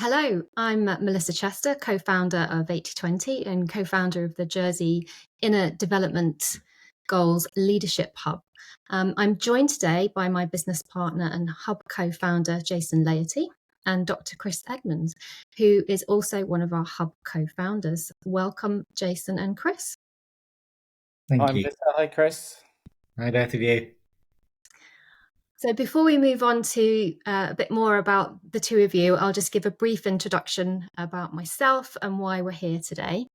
Hello, I'm Melissa Chester, co-founder of 8020 and co-founder of the Jersey Development Goals Leadership Hub. I'm joined today by my business partner and Hub co-founder, Jason Laity, and Dr. Chris Edmond, who is also one of our Hub co-founders. Welcome, Jason and Chris. Thank Hi, you. Melissa. Hi, Chris. Hi, both of you. So before we move on to a bit more about the two of you, I'll just give a brief introduction about myself and why we're here today.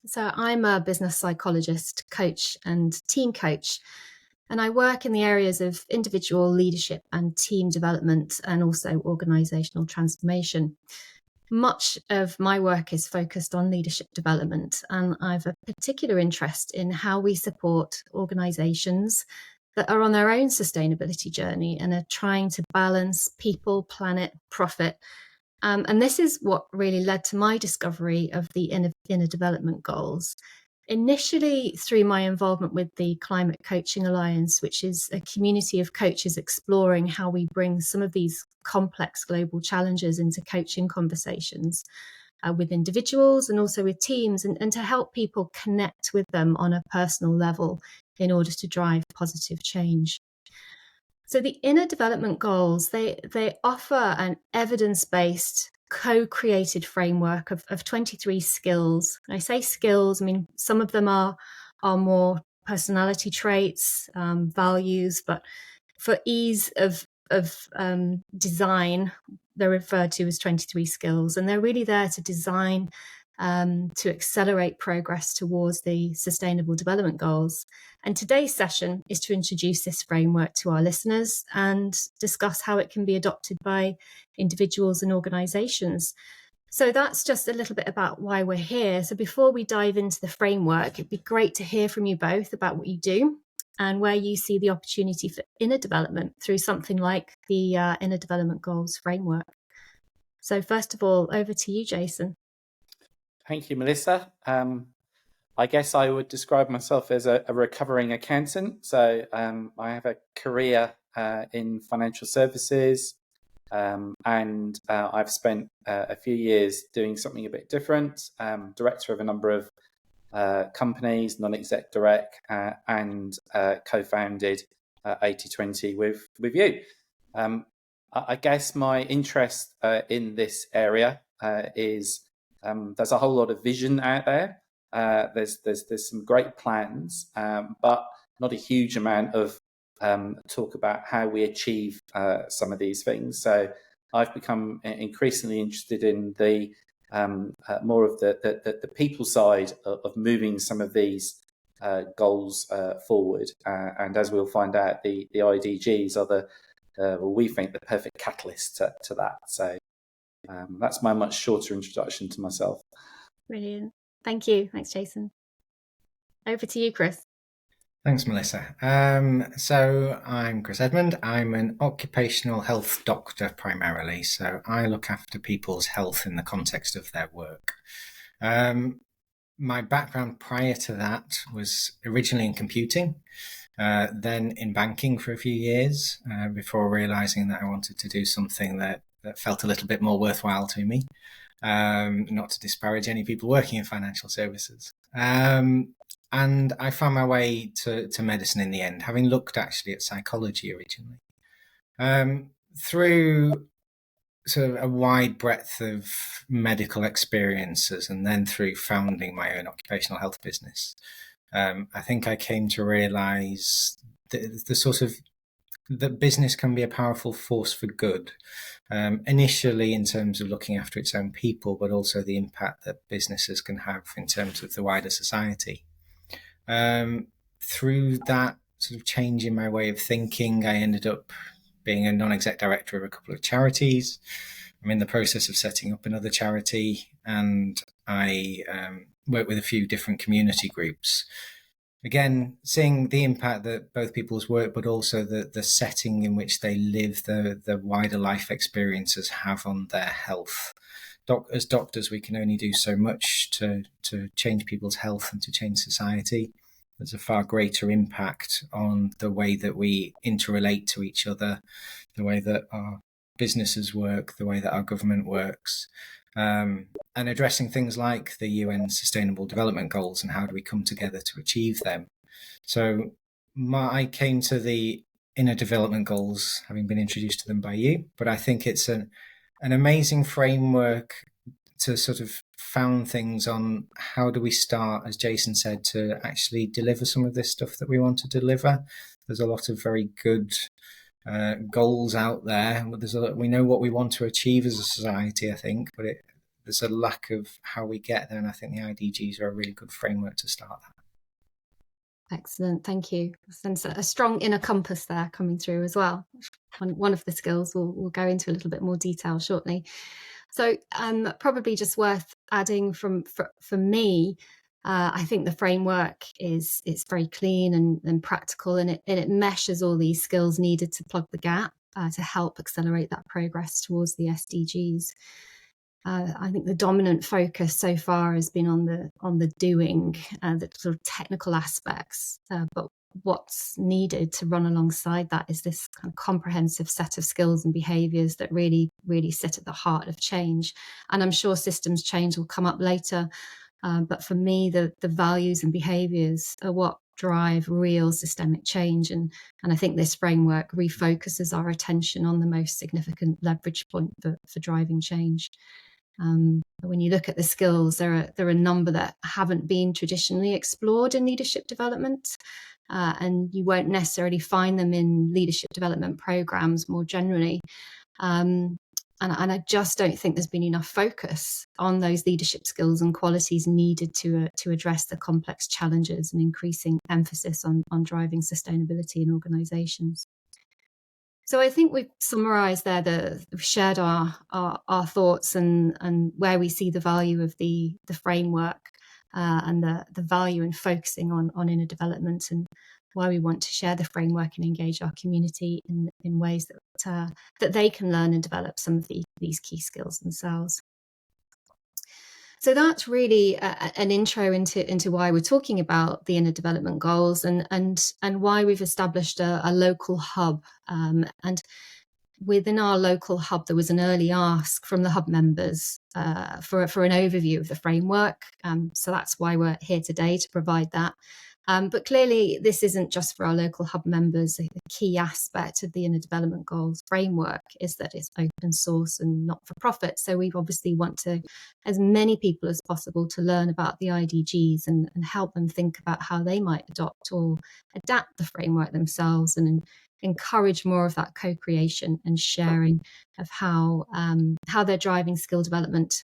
So I'm a business psychologist, coach and team coach, and I work in the areas of individual leadership and team development and also organizational transformation. Much of my work is focused on leadership development, and I've a particular interest in how we support organizations that are on their own sustainability journey and are trying to balance people, planet, profit. And this is what really led to my discovery of the inner development goals. Initially, through my involvement with the Climate Coaching Alliance, which is a community of coaches exploring how we bring some of these complex global challenges into coaching conversations with individuals and also with teams, and to help people connect with them on a personal level in order to drive positive change. So the inner development goals, they offer an evidence-based, co-created framework of 23 skills. I say skills, I mean, some of them are more personality traits, values, but for ease of design, they're referred to as 23 skills, and they're really there to design to accelerate progress towards the Sustainable Development Goals. And today's session is to introduce this framework to our listeners and discuss how it can be adopted by individuals and organizations. So that's just a little bit about why we're here. So before we dive into the framework, it'd be great to hear from you both about what you do and where you see the opportunity for inner development through something like the Inner Development Goals framework. So first of all, over to you, Jason. Thank you, Melissa. I guess I would describe myself as a recovering accountant. So I have a career in financial services, and I've spent a few years doing something a bit different. Director of a number of companies, non-exec direct, and co-founded 8020 with you. I guess my interest in this area is there's a whole lot of vision out there. There's some great plans, but not a huge amount of talk about how we achieve some of these things. So I've become increasingly interested in the more of the people side of moving some of these goals forward. And as we'll find out, the IDGs are we think the perfect catalyst to that. So that's my much shorter introduction to myself. Brilliant. Thank you. Thanks, Jason. Over to you, Chris. Thanks, Melissa. So I'm Chris Edmond. I'm an occupational health doctor primarily. So I look after people's health in the context of their work. My background prior to that was originally in computing, then in banking for a few years, before realizing that I wanted to do something that felt a little bit more worthwhile to me. Not to disparage any people working in financial services. And I found my way to medicine in the end, having looked actually at psychology originally. Through sort of a wide breadth of medical experiences and then through founding my own occupational health business, I think I came to realize the sort of that business can be a powerful force for good, initially in terms of looking after its own people, but also the impact that businesses can have in terms of the wider society. Through that sort of change in my way of thinking, I ended up being a non-exec director of a couple of charities. I'm in the process of setting up another charity, and I work with a few different community groups. Again, seeing the impact that both people's work, but also the setting in which they live, the wider life experiences have on their health. As doctors, we can only do so much to change people's health and to change society. There's a far greater impact on the way that we interrelate to each other, the way that our businesses work, the way that our government works, and addressing things like the UN Sustainable Development Goals and how do we come together to achieve them. So I came to the inner development goals having been introduced to them by you, but I think it's an amazing framework to sort of found things on how do we start, as Jason said, to actually deliver some of this stuff that we want to deliver. There's a lot of very good goals out there. We know what we want to achieve as a society, I think, but there's a lack of how we get there, and I think the IDGs are a really good framework to start that. Excellent, thank you. Sense a strong inner compass there coming through as well. One of the skills we'll go into a little bit more detail shortly. So probably just worth adding for me, I think the framework it's very clean and practical, and it meshes all these skills needed to plug the gap to help accelerate that progress towards the SDGs. I think the dominant focus so far has been on the doing, the sort of technical aspects, but what's needed to run alongside that is this kind of comprehensive set of skills and behaviours that really, really sit at the heart of change. And I'm sure systems change will come up later, but for me, the values and behaviours are what drive real systemic change. And I think this framework refocuses our attention on the most significant leverage point for driving change. When you look at the skills, there are a number that haven't been traditionally explored in leadership development, and you won't necessarily find them in leadership development programs more generally. And I just don't think there's been enough focus on those leadership skills and qualities needed to address the complex challenges and increasing emphasis on driving sustainability in organisations. So I think we've summarised there, we've shared our thoughts and where we see the value of the framework and the value in focusing on inner development, and why we want to share the framework and engage our community in ways that they can learn and develop some of these key skills themselves. So that's really an intro into why we're talking about the inner development goals and why we've established a local hub. And within our local hub, there was an early ask from the hub members for an overview of the framework. So that's why we're here today, to provide that. But clearly, this isn't just for our local hub members. A key aspect of the Inner Development Goals framework is that it's open source and not for profit. So we obviously want as many people as possible to learn about the IDGs and help them think about how they might adopt or adapt the framework themselves, and encourage more of that co-creation and sharing of how they're driving skill development.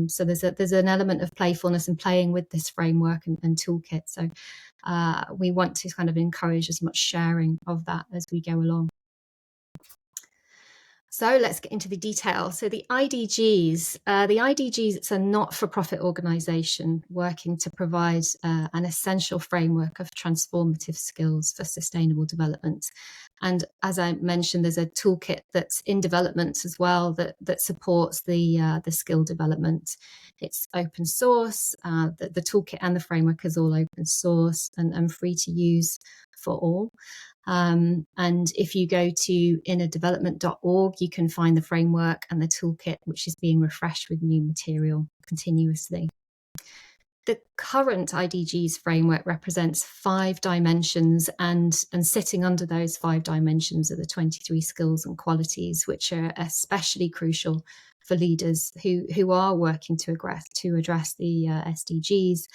So there's an element of playfulness and playing with this framework and toolkit. So we want to kind of encourage as much sharing of that as we go along. So let's get into the detail. So the IDGs, it's a not-for-profit organisation working to provide an essential framework of transformative skills for sustainable development. And as I mentioned, there's a toolkit that's in development as well that supports the skill development. It's open source. The toolkit and the framework is all open source and free to use for all. And if you go to innerdevelopment.org, you can find the framework and the toolkit, which is being refreshed with new material continuously. The current IDGs framework represents 5 dimensions, and sitting under those 5 dimensions are the 23 skills and qualities, which are especially crucial for leaders who are working to address the SDGs.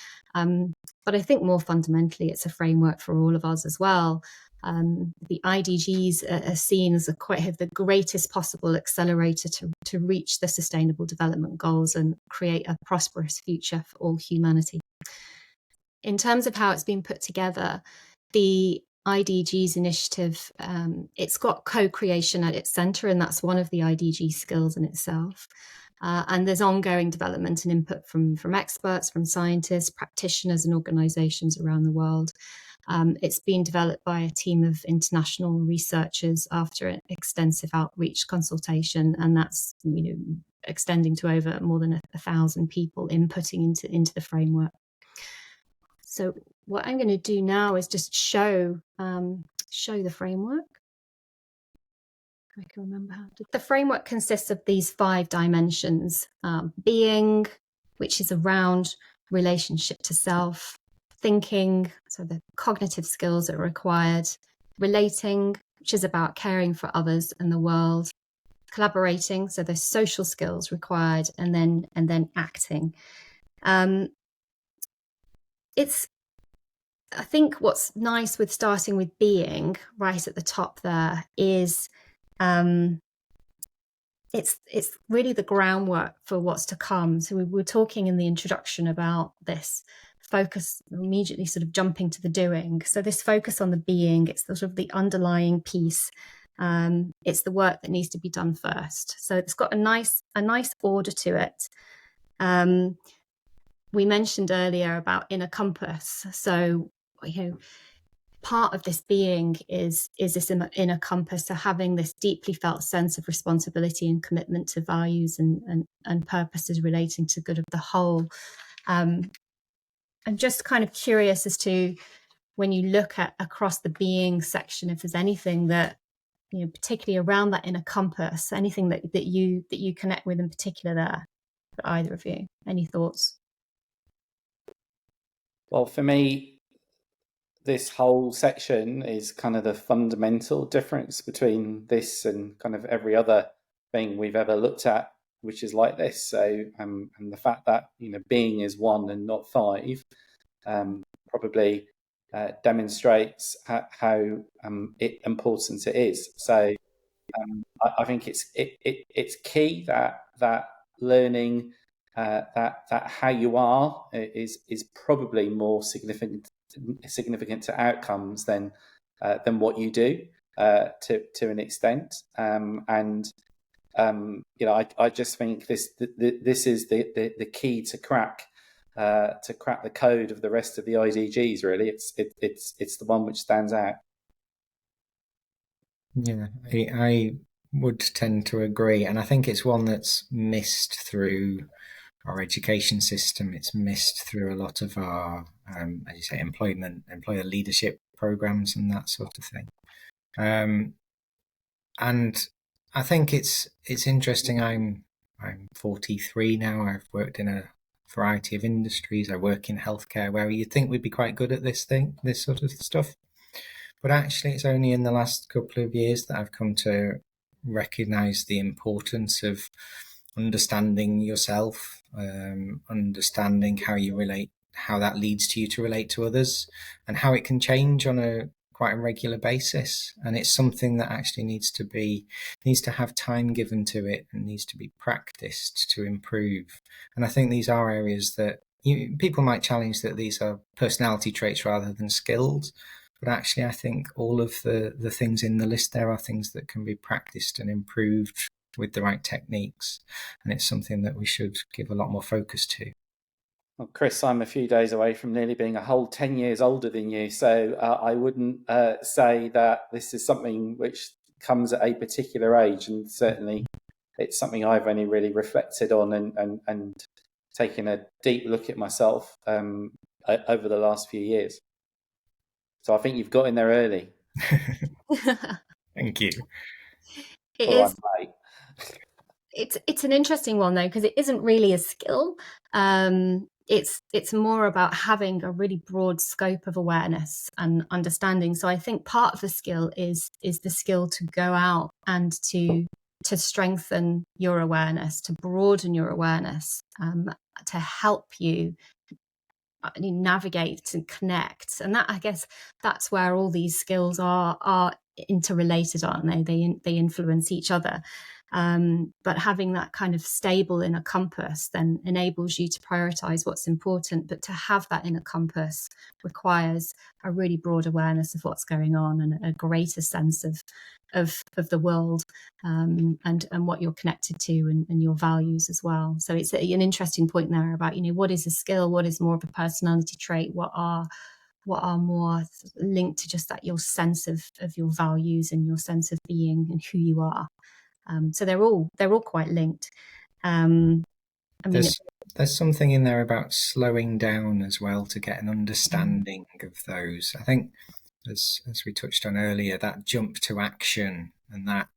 But I think more fundamentally, it's a framework for all of us as well. The IDGs are seen as the greatest possible accelerator to reach the Sustainable Development Goals and create a prosperous future for all humanity. In terms of how it's been put together, the IDGs initiative, it's got co-creation at its centre, and that's one of the IDG skills in itself. And there's ongoing development and input from experts, from scientists, practitioners and organisations around the world. It's been developed by a team of international researchers after an extensive outreach consultation, and that's extending to over more than 1,000 people inputting into the framework. So what I'm going to do now is just show the framework. I can remember how to. The framework consists of these 5 dimensions: being, which is around relationship to self; thinking, so the cognitive skills that are required; relating, which is about caring for others and the world; collaborating, so the social skills required; and then acting. It's, I think what's nice with starting with being right at the top there is it's really the groundwork for what's to come. So we were talking in the introduction about this focus, immediately sort of jumping to the doing. So this focus on the being, it's sort of the underlying piece. It's the work that needs to be done first. So it's got a nice order to it. We mentioned earlier about inner compass. So, part of this being is this inner compass, so having this deeply felt sense of responsibility and commitment to values and purposes relating to good of the whole. I'm just kind of curious as to, when you look at across the being section, if there's anything that, particularly around that inner compass, anything that you connect with in particular there, for either of you. Any thoughts? Well, for me, this whole section is kind of the fundamental difference between this and kind of every other thing we've ever looked at, which is like this. So, and the fact that, being is 1 and not 5, probably demonstrates how important it is. So, I think it's key that learning that how you are is probably more significant to outcomes than what you do to an extent. I just think this is the key to crack the code of the rest of the IDGs. Really, it's the one which stands out. Yeah, I would tend to agree, and I think it's one that's missed through our education system. It's missed through a lot of our, as you say, employer leadership programs and that sort of thing. And I think it's interesting. I'm 43 now. I've worked in a variety of industries. I work in healthcare, where you'd think we'd be quite good at this sort of stuff. But actually, it's only in the last couple of years that I've come to recognize the importance of understanding yourself, understanding how you relate, how that leads to you to relate to others, and how it can change on a quite a regular basis. And it's something that actually needs to have time given to it and needs to be practiced to improve. And I think these are areas that people might challenge that these are personality traits rather than skills. But actually, I think all of the things in the list there are things that can be practiced and improved with the right techniques. And it's something that we should give a lot more focus to. Well, Chris, I'm a few days away from nearly being a whole 10 years older than you. So I wouldn't say that this is something which comes at a particular age. And certainly it's something I've only really reflected on and taken a deep look at myself over the last few years. So I think you've got in there early. Thank you. It is. It's an interesting one though, because it isn't really a skill. It's more about having a really broad scope of awareness and understanding. So I think part of the skill is the skill to go out and to strengthen your awareness, to broaden your awareness, to help you navigate and connect. And that, I guess, that's where all these skills are interrelated, aren't they? They influence each other. But having that kind of stable inner compass then enables you to prioritize what's important. But to have that inner compass requires a really broad awareness of what's going on and a greater sense of the world, and what you're connected to and your values as well. So it's an interesting point there about, what is a skill, what is more of a personality trait, what are more linked to just that your sense of your values and your sense of being and who you are. So they're all quite linked. There's something in there about slowing down as well to get an understanding of those. I think, as we touched on earlier, that jump to action and that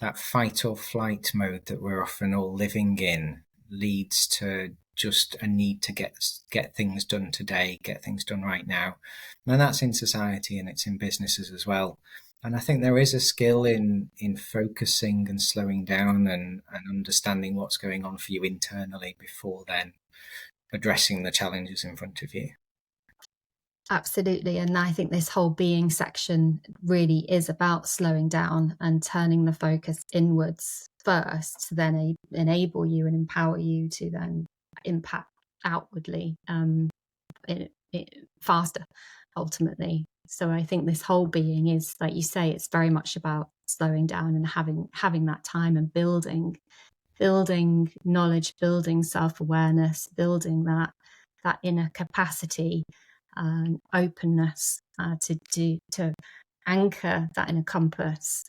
that fight or flight mode that we're often all living in leads to just a need to get things done today, get things done right now. And that's in society and it's in businesses as well. And I think there is a skill in focusing and slowing down and understanding what's going on for you internally before then addressing the challenges in front of you. Absolutely. And I think this whole being section really is about slowing down and turning the focus inwards first to then enable you and empower you to then impact outwardly faster, ultimately. So I think this whole being is, like you say, it's very much about slowing down and having that time and building knowledge, building self-awareness, building that inner capacity and openness to anchor that inner compass,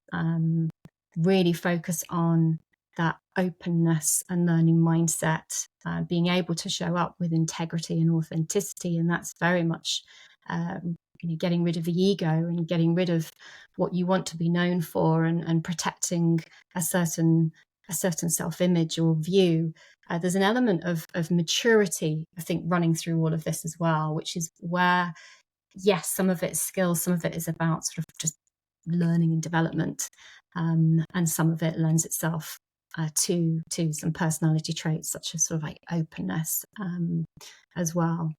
really focus on that openness and learning mindset, being able to show up with integrity and authenticity. And that's very much getting rid of the ego and getting rid of what you want to be known for, and protecting a certain self-image or view. There's an element of maturity, I think, running through all of this as well, which is where, yes, some of it is skills, some of it is about sort of just learning and development, and some of it lends itself to some personality traits such as sort of like openness as well.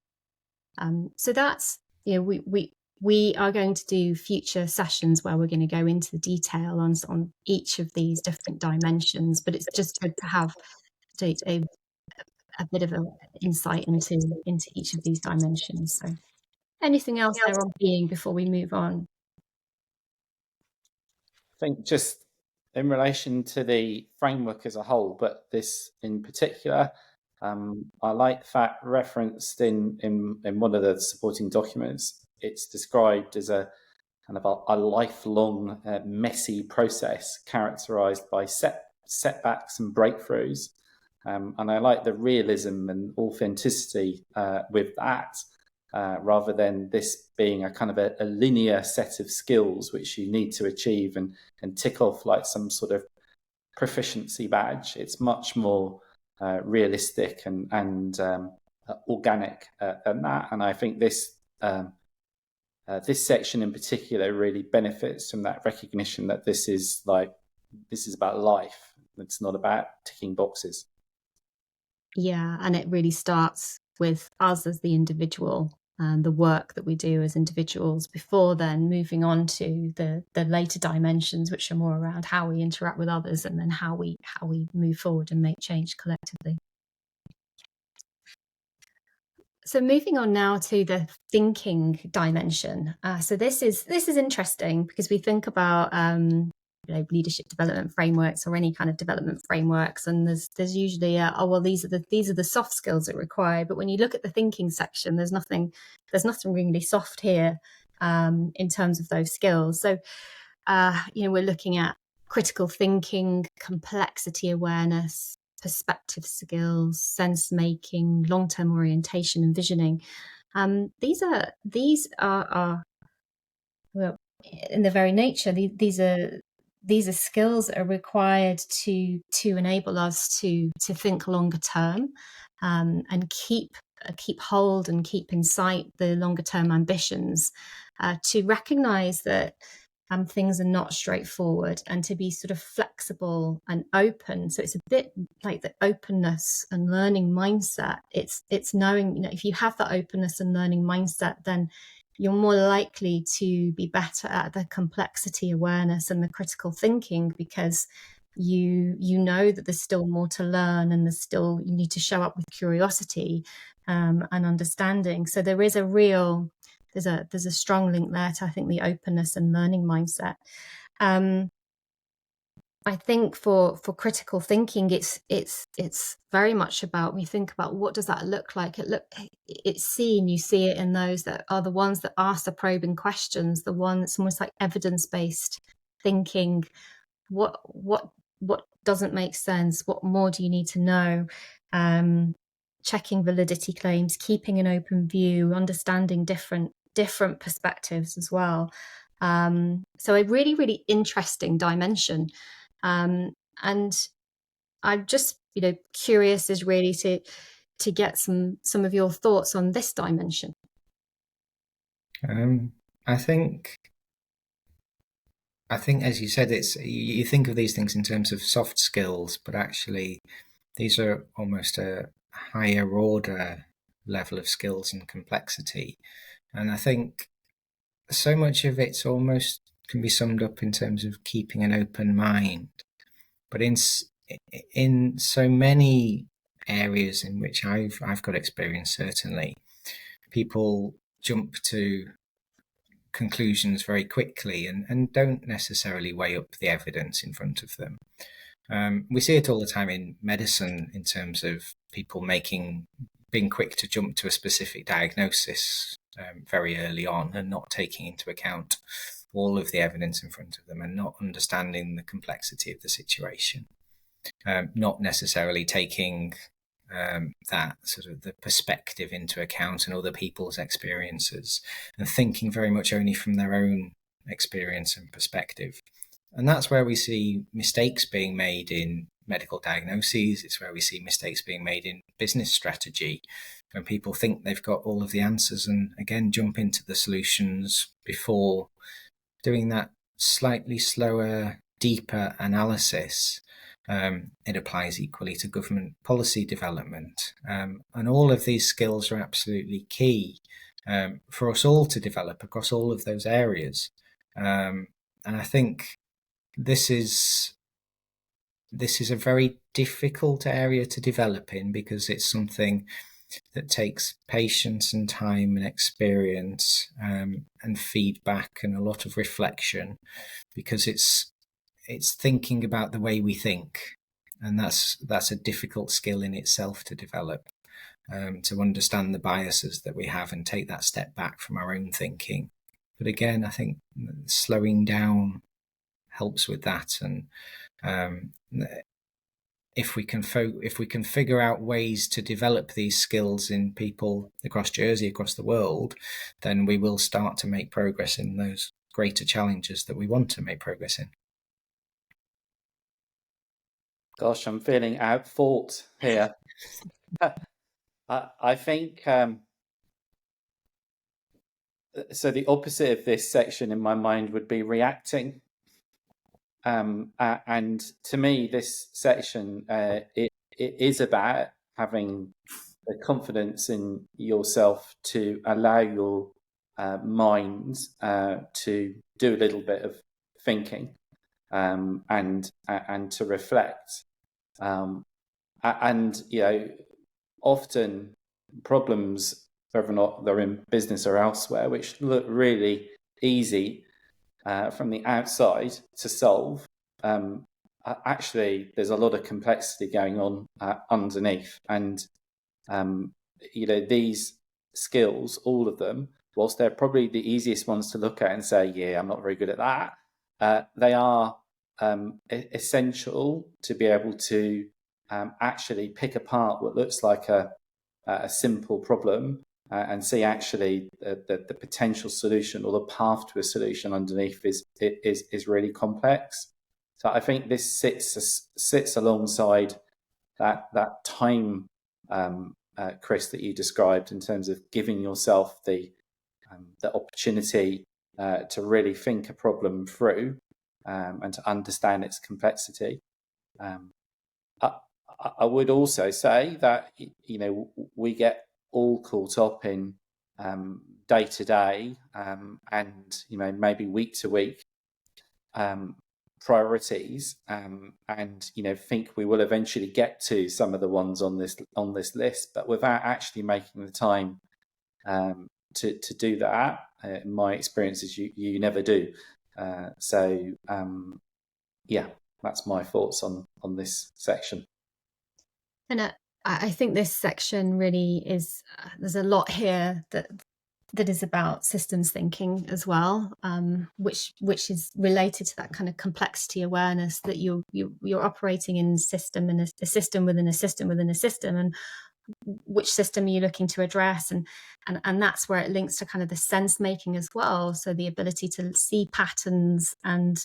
So that's, we are going to do future sessions where we're going to go into the detail on each of these different dimensions, but it's just good to have a bit of an insight into each of these dimensions. So anything else there on being before we move on? I think just in relation to the framework as a whole, but this in particular, I like that referenced in one of the supporting documents. It's described as a kind of a lifelong, messy process characterized by setbacks and breakthroughs. And I like the realism and authenticity with that, rather than this being a kind of a linear set of skills which you need to achieve and tick off like some sort of proficiency badge. It's much more realistic and organic than that. And I think this section in particular really benefits from that recognition that this is about life. It's not about ticking boxes. Yeah, and it really starts with us as the individual and the work that we do as individuals before then moving on to the later dimensions, which are more around how we interact with others and then how we move forward and make change collectively. So moving on now to the thinking dimension. So this is interesting because we think about leadership development frameworks or any kind of development frameworks, and there's usually these are the soft skills that are required. But when you look at the thinking section, there's nothing really soft here in terms of those skills. So we're looking at critical thinking, complexity awareness, perspective skills, sense making, long-term orientation and visioning. These are well, in their very nature, these are skills that are required to enable us to think longer term, and keep hold and keep in sight the longer term ambitions, to recognize that things are not straightforward and to be sort of flexible and open. So it's a bit like the openness and learning mindset. It's knowing, if you have that openness and learning mindset, then you're more likely to be better at the complexity awareness and the critical thinking, because you know that there's still more to learn and you need to show up with curiosity and understanding. So there is there's a strong link there to, I think, the openness and learning mindset. I think for critical thinking, it's very much about, we think about what does that look like. It's seen, you see it in those that are the ones that ask the probing questions, the one that's almost like evidence-based thinking. What doesn't make sense? What more do you need to know? Checking validity claims, keeping an open view, understanding different perspectives as well. So a really, really interesting dimension. And I'm just, curious is really to get some of your thoughts on this dimension. I think, as you said, you think of these things in terms of soft skills, but actually these are almost a higher order level of skills and complexity. And I think so much of it almost can be summed up in terms of keeping an open mind. But in so many areas in which I've got experience, certainly, people jump to conclusions very quickly and don't necessarily weigh up the evidence in front of them. We see it all the time in medicine in terms of people being quick to jump to a specific diagnosis very early on and not taking into account all of the evidence in front of them and not understanding the complexity of the situation, not necessarily taking that sort of the perspective into account and other people's experiences, and thinking very much only from their own experience and perspective. And that's where we see mistakes being made in medical diagnoses. It's where we see mistakes being made in business strategy, when people think they've got all of the answers and again jump into the solutions before doing that slightly slower, deeper analysis. It applies equally to government policy development. And all of these skills are absolutely key for us all to develop across all of those areas. And I think this is a very difficult area to develop in, because it's something that takes patience and time and experience and feedback and a lot of reflection, because it's thinking about the way we think, and that's a difficult skill in itself to develop, to understand the biases that we have and take that step back from our own thinking. But again, I think slowing down helps with that, and if we can figure out ways to develop these skills in people across Jersey, across the world, then we will start to make progress in those greater challenges that we want to make progress in. Gosh, I'm feeling outfought here. I think so. The opposite of this section in my mind would be reacting. And to me, this section it is about having the confidence in yourself to allow your mind to do a little bit of thinking and to reflect. And often problems, whether or not they're in business or elsewhere, which look really easy from the outside to solve, actually there's a lot of complexity going on underneath. And these skills, all of them, whilst they're probably the easiest ones to look at and say, yeah, I'm not very good at that, they are essential to be able to actually pick apart what looks like a simple problem and see actually the potential solution or the path to a solution underneath is really complex. So I think this sits alongside that time, Chris, that you described, in terms of giving yourself the opportunity to really think a problem through and to understand its complexity. I would also say that we get all caught up in day to day and maybe week to week priorities, and think we will eventually get to some of the ones on this list, but without actually making the time to do that. In my experience is you never do. So that's my thoughts on this section. And I think this section really is, there's a lot here that is about systems thinking as well, which is related to that kind of complexity awareness, that you're operating in system and a system within a system within a system, and which system are you looking to address, and that's where it links to kind of the sense making as well. So the ability to see patterns and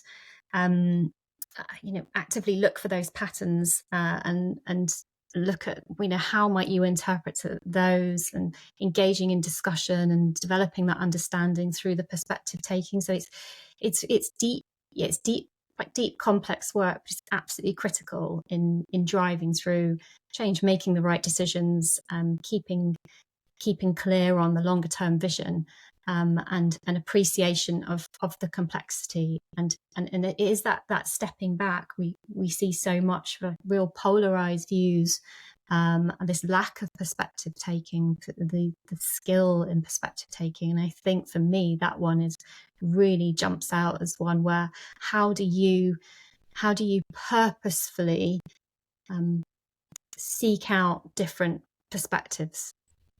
actively look for those patterns and look at, how might you interpret those, and engaging in discussion and developing that understanding through the perspective taking. So it's deep, quite deep, complex work, but it's absolutely critical in driving through change, making the right decisions, keeping clear on the longer term vision, and an appreciation of the complexity, and it is that stepping back. We see so much of real polarized views, and this lack of perspective taking, the skill in perspective taking. And I think for me that one really jumps out as one where how do you purposefully seek out different perspectives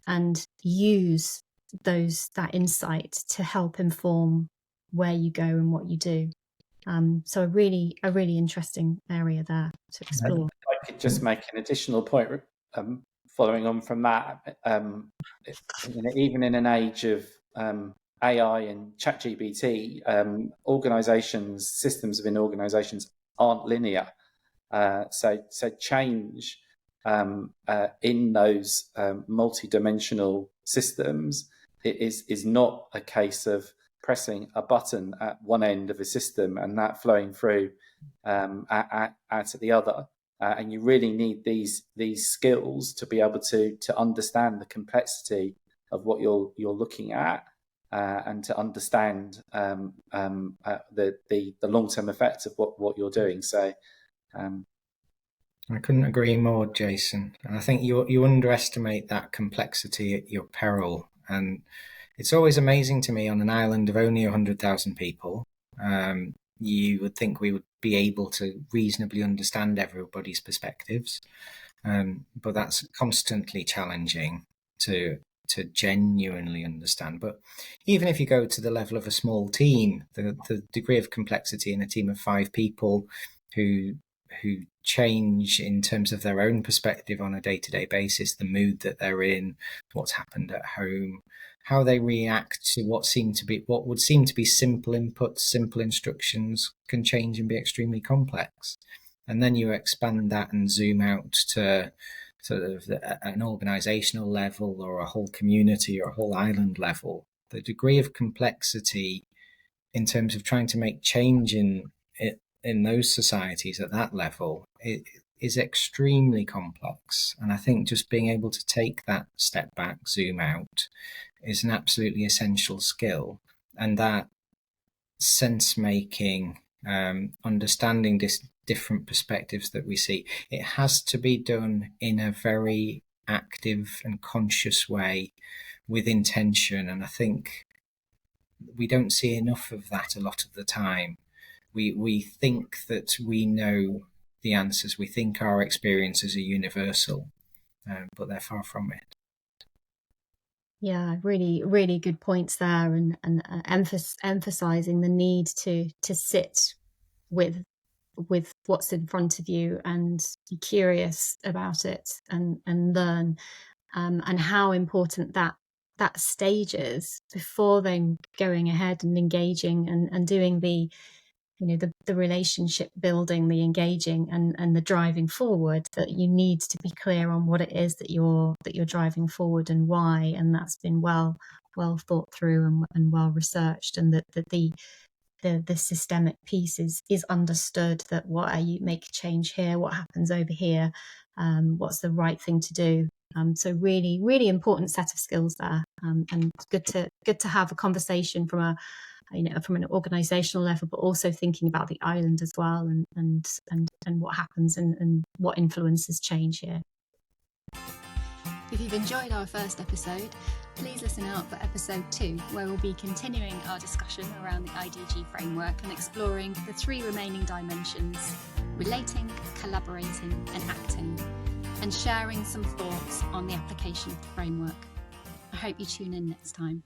and use that insight to help inform where you go and what you do. So a really interesting area there to explore. I could just make an additional point following on from that. Even in an age of AI and ChatGPT, systems within organizations aren't linear. So change in those multi-dimensional systems is not a case of pressing a button at one end of a system and that flowing through at the other. And you really need these skills to be able to understand the complexity of what you're looking at, and to understand the long-term effects of what you're doing. So I couldn't agree more, Jason. And I think you underestimate that complexity at your peril. And it's always amazing to me, on an island of only 100,000 people, you would think we would be able to reasonably understand everybody's perspectives. But that's constantly challenging to genuinely understand. But even if you go to the level of a small team, the degree of complexity in a team of 5 people who change in terms of their own perspective on a day-to-day basis, the mood that they're in, what's happened at home, how they react to what would seem to be simple inputs, simple instructions, can change and be extremely complex. And then you expand that and zoom out to sort of an organizational level, or a whole community, or a whole island level. The degree of complexity in terms of trying to make change in those societies at that level, it is extremely complex. And I think just being able to take that step back, zoom out, is an absolutely essential skill. And that sense making, understanding different perspectives that we see, it has to be done in a very active and conscious way, with intention. And I think we don't see enough of that a lot of the time. We think that we know the answers. We think our experiences are universal, but they're far from it. Yeah, really, really good points there, and emphasizing the need to sit with what's in front of you and be curious about it and learn, and how important that stage is before then going ahead and engaging and doing the relationship building, the engaging and the driving forward. That you need to be clear on what it is that you're driving forward and why, and that's been well thought through and well researched, and that the systemic piece is understood, that what are you make change here, what happens over here, what's the right thing to do. So really, really important set of skills there, and good to have a conversation from an organizational level, but also thinking about the island as well, and what happens and what influences change here. If you've enjoyed our first episode, please listen out for episode 2, where we'll be continuing our discussion around the IDG framework and exploring the 3 remaining dimensions: relating, collaborating, and acting, and sharing some thoughts on the application of the framework. I hope you tune in next time.